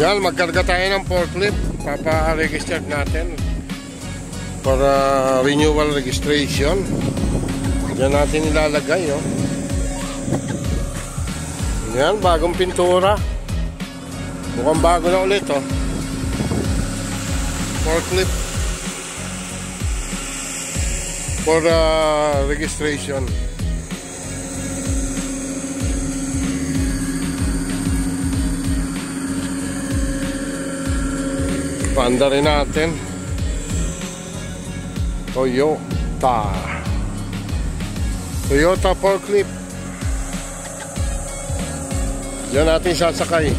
Yan, magkarga tayo ng forklift. Papa-register natin para renewal registration. Diyan natin ilalagay, oh. Yan, bagong pintura. Mukhang bago na ulit, oh. Forklift for registration. Panda rin natin. Toyota forklift. Diyan natin sasakay.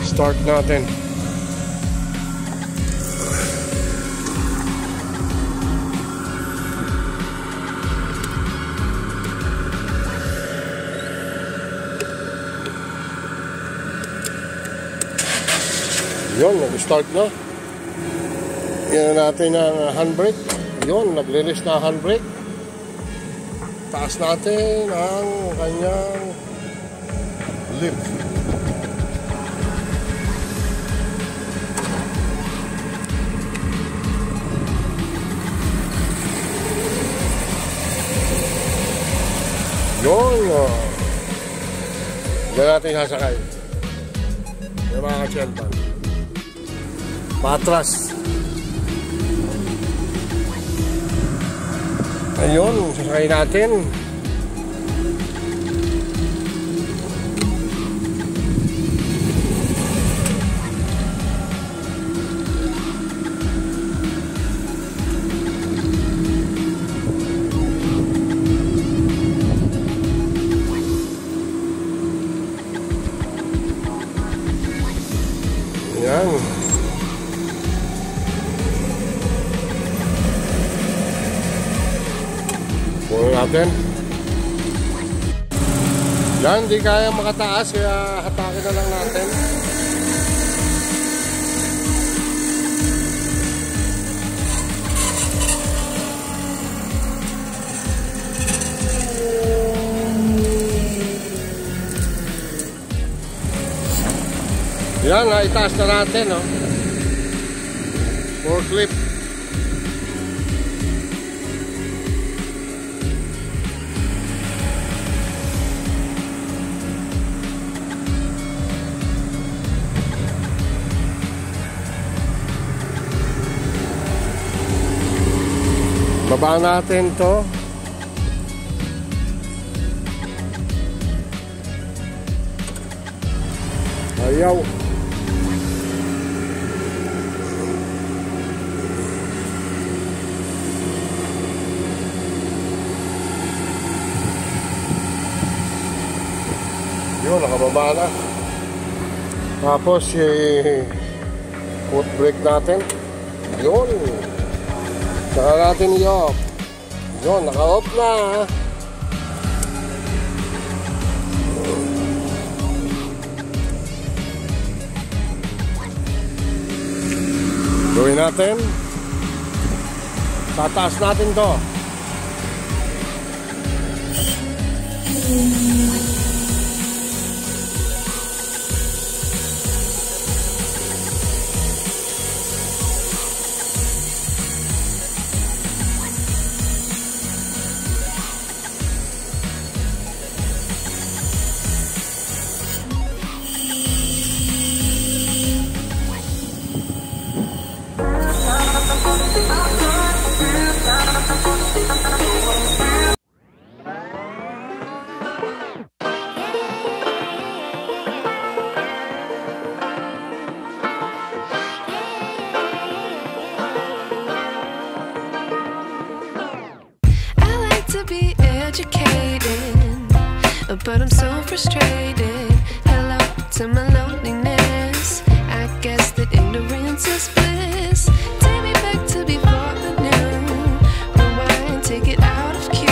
Start natin. Yun, nag-start na. Yan natin ang handbrake. Yun, nag-release na handbrake. Taas natin ang kanyang lift. Yun. Diyan natin sasakay. Yung mga ka-chelban. Patras. Ayun, sasakay natin. Yan. Puno natin. Yan, di kaya makataas kaya hatakin na lang natin. Yan, itaas na natin, no? Forklift. Baba natin to. Ayaw. Yun, nakababa na. Tapos foot brake natin. Yun. Saka natin i-off. Yun, naka-off na. Gawin natin. Tataas natin to. But I'm so frustrated. Hello to my loneliness. I guess that ignorance is bliss. Take me back to before the new. Rewind, take it out of cue.